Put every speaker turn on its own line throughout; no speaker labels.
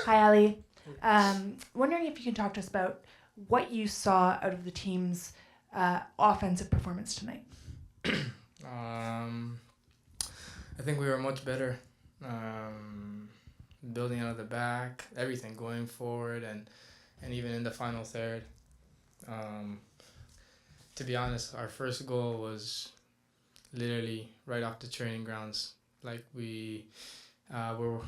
Hi, Ali. Wondering if you can talk to us about what you saw out of the team's offensive performance tonight.
Um, I think we were much better. Um, Building out of the back, everything going forward, and even in the final third. Um, to be honest, our first goal was literally right off the training grounds. Like we were,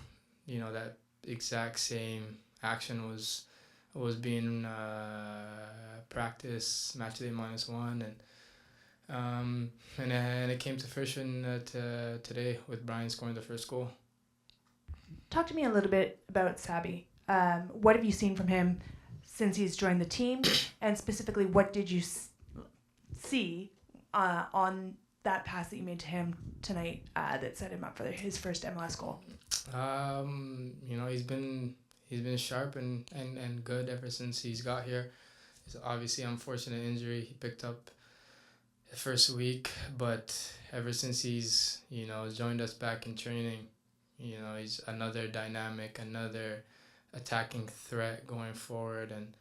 that exact same action was being practiced match day -1, and it came to fruition today with Brian scoring the first goal.
Talk to me a little bit about Sabi. What have you seen from him since he's joined the team, and specifically, what did you see on that pass that you made to him tonight that set him up for his first MLS goal?
He's been sharp and good ever since he's got here. It's obviously unfortunate injury he picked up the first week, but ever since he's joined us back in training, he's another dynamic, another attacking threat going forward, and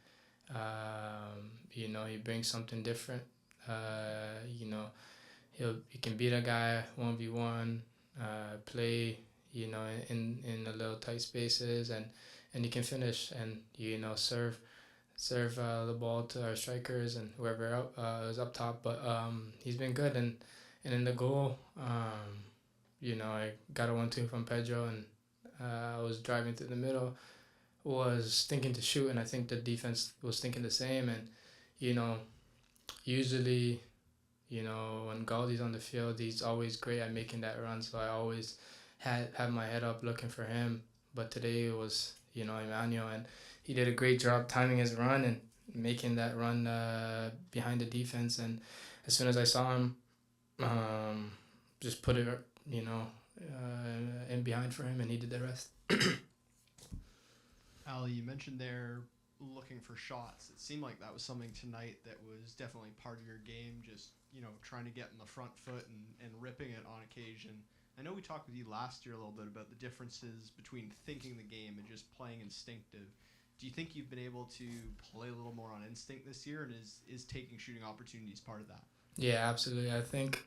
he brings something different. You know, he can beat a guy 1v1, play in the little tight spaces, and he can finish and serve the ball to our strikers and whoever is up top. But he's been good, and in the goal, I got a 1-2 from Pedro, and I was driving through the middle, was thinking to shoot, and I think the defense was thinking the same. And usually, when Galdi's on the field, he's always great at making that run. So I always had my head up looking for him. But today it was Emmanuel, and he did a great job timing his run and making that run behind the defense. And as soon as I saw him, just put it in behind for him, and he did the rest.
Ali, you mentioned there looking for shots. It seemed like that was something tonight that was definitely part of your game, just, trying to get in the front foot and ripping it on occasion. I know we talked with you last year a little bit about the differences between thinking the game and just playing instinctive. Do you think you've been able to play a little more on instinct this year, and is taking shooting opportunities part of that?
Yeah, absolutely. I think,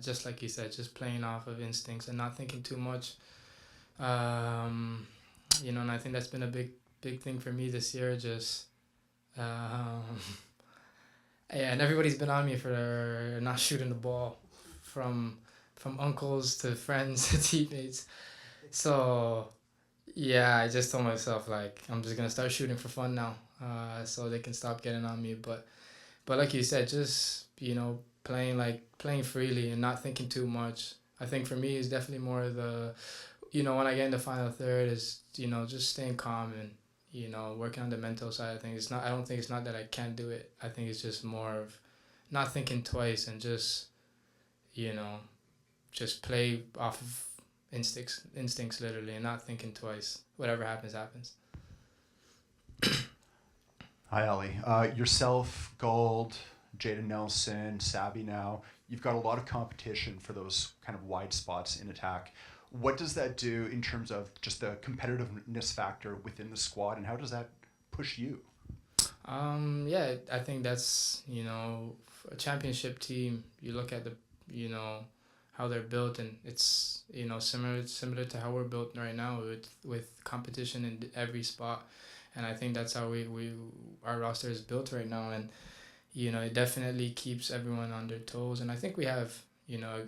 just like you said, just playing off of instincts and not thinking too much. And I think that's been a big thing for me this year. Just, yeah, and everybody's been on me for not shooting the ball, from uncles to friends to teammates. So yeah, I just told myself, like, I'm just gonna start shooting for fun now, so they can stop getting on me. But like you said, just playing freely and not thinking too much. I think for me, it's definitely more the when I get in the final third is just staying calm and working on the mental side of things. It's not. I don't think it's not that I can't do it. I think it's just more of not thinking twice and just just play off of instincts literally, and not thinking twice. Whatever happens.
Hi, Ali. Yourself, Gold, Jada Nelson, Sabi now. You've got a lot of competition for those kind of wide spots in attack. What does that do in terms of just the competitiveness factor within the squad, and how does that push you?
Yeah, I think that's a championship team. You look at the how they're built, and it's similar to how we're built right now with competition in every spot. And I think that's how our roster is built right now, and it definitely keeps everyone on their toes. And I think we have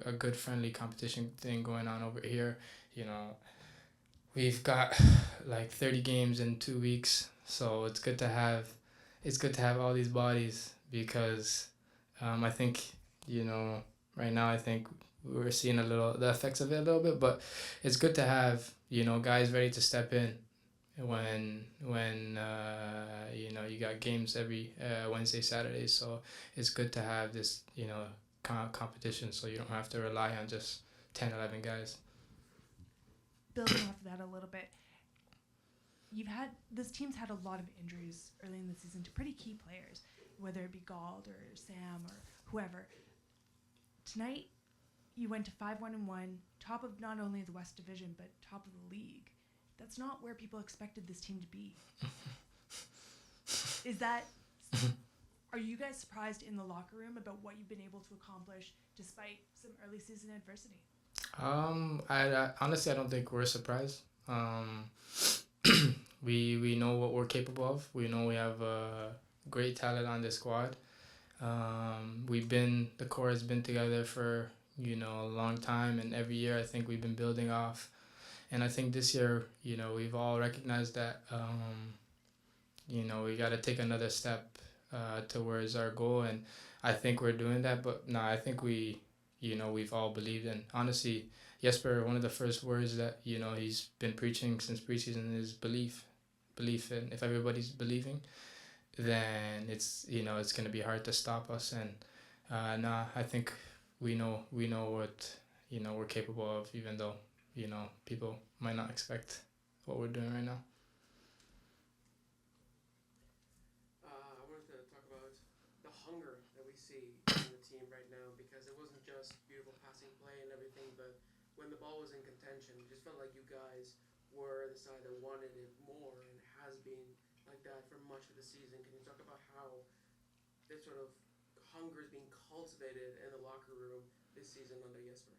a good friendly competition thing going on over here. We've got like 30 games in 2 weeks, so it's good to have all these bodies, because I think right now I think we're seeing the effects of it a little bit, but it's good to have guys ready to step in when you got games every Wednesday, Saturday. So it's good to have this competition, so you don't have to rely on just 10, 11 guys.
Building off of that a little bit, this team's had a lot of injuries early in the season to pretty key players, whether it be Gald or Sam or whoever. Tonight, you went to 5-1-1, top of not only the West Division but top of the league. that's not where people expected this team to be. Is that, are you guys surprised in the locker room about what you've been able to accomplish despite some early season adversity?
I honestly, I don't think we're surprised. We know what we're capable of. We know we have great talent on the squad. The core has been together for, a long time, and every year I think we've been building off. And I think this year, we've all recognized that, we got to take another step towards our goal, and I think we're doing that. But no, I think we've all believed in. Honestly, Jesper, one of the first words that, he's been preaching since preseason is belief. Belief, and if everybody's believing, then it's going to be hard to stop us. And I think we know what we're capable of, even though people might not expect what we're doing right now.
I wanted to talk about the hunger that we see in the team right now, because it wasn't just beautiful passing play and everything, but when the ball was in contention, it just felt like you guys were the side that wanted it more, and has been like that for much of the season. Can you talk about how this sort of hunger is being cultivated in the locker room this season under Jesper?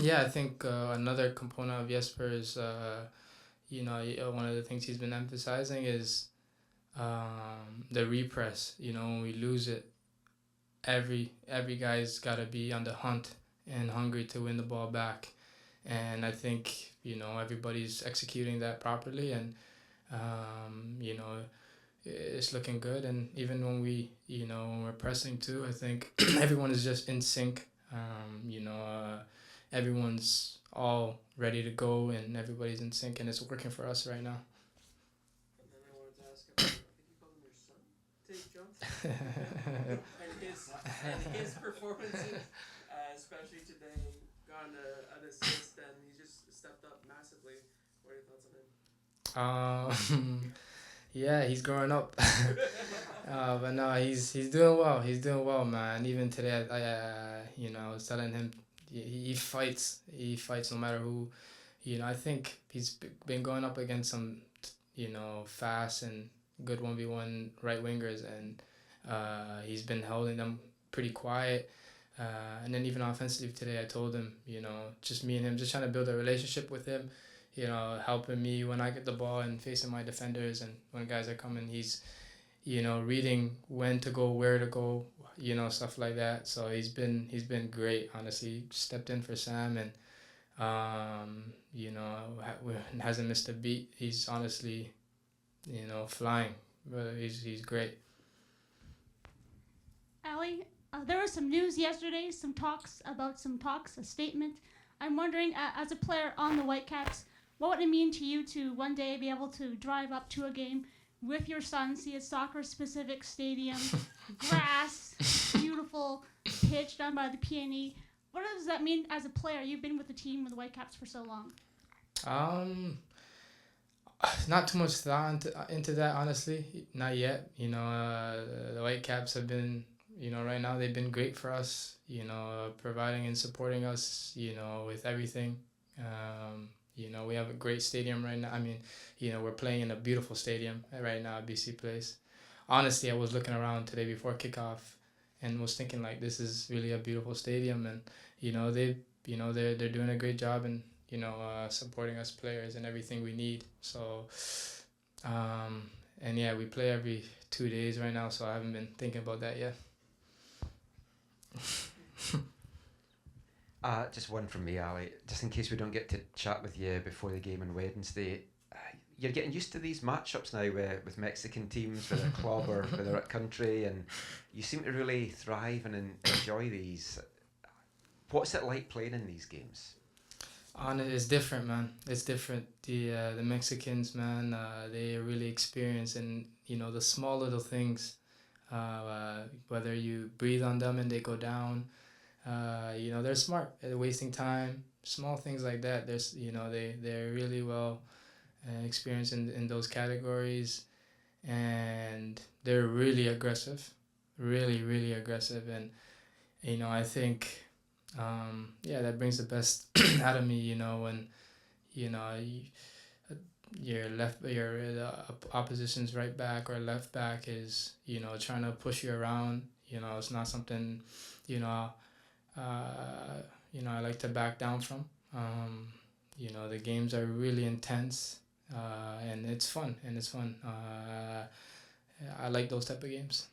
Yeah, I think another component of Jesper is, one of the things he's been emphasizing is the repress. When we lose it, every guy's got to be on the hunt and hungry to win the ball back. And I think, everybody's executing that properly, and, it's looking good. And even when when we're pressing too, I think everyone is just in sync. Everyone's all ready to go, and everybody's in sync, and it's working for us right now.
And then I wanted to ask about, I think you called him your son, Tate Johnson, and his performances, especially today, got an assist, and he just stepped up massively. What are your thoughts on him?
Yeah, he's growing up. But no, he's doing well. He's doing well, man. Even today, I was telling him he fights. He fights no matter who. I think he's been going up against some, fast and good 1v1 right wingers, and he's been holding them pretty quiet. And then even offensively today, I told him, just me and him, just trying to build a relationship with him. Helping me when I get the ball and facing my defenders, and when guys are coming, he's, reading when to go, where to go, stuff like that. So he's been great, honestly. He stepped in for Sam, and, hasn't missed a beat. He's honestly, flying, but he's great.
Ali, there was some news yesterday, a statement. I'm wondering, as a player on the Whitecaps, what would it mean to you to one day be able to drive up to a game with your son, see a soccer-specific stadium, grass, beautiful pitch done by the PNE? What does that mean as a player? You've been with the team with the Whitecaps for so long.
Not too much thought into that, honestly. Not yet. The Whitecaps have been, right now they've been great for us, providing and supporting us, with everything. We have a great stadium right now. I mean, we're playing in a beautiful stadium right now at BC Place. Honestly, I was looking around today before kickoff and was thinking, like, this is really a beautiful stadium, and they're doing a great job, and supporting us players and everything we need. So and yeah, we play every 2 days right now, so I haven't been thinking about that yet.
Just one from me, Ali. Just in case we don't get to chat with you before the game on Wednesday, you're getting used to these matchups now with Mexican teams, whether club or whether at country, and you seem to really thrive and enjoy these. What's it like playing in these games?
It's different, man. It's different. The Mexicans, man, they are really experienced in the small little things. Whether you breathe on them and they go down. They're smart. They're wasting time. Small things like that. They're really well experienced in those categories, and they're really aggressive, really, really aggressive. And I think that brings the best out of me. When opposition's right back or left back is, you know, trying to push you around. You know, it's not something, you know, I like to back down from. You know, the games are really intense, and it's fun. I like those type of games.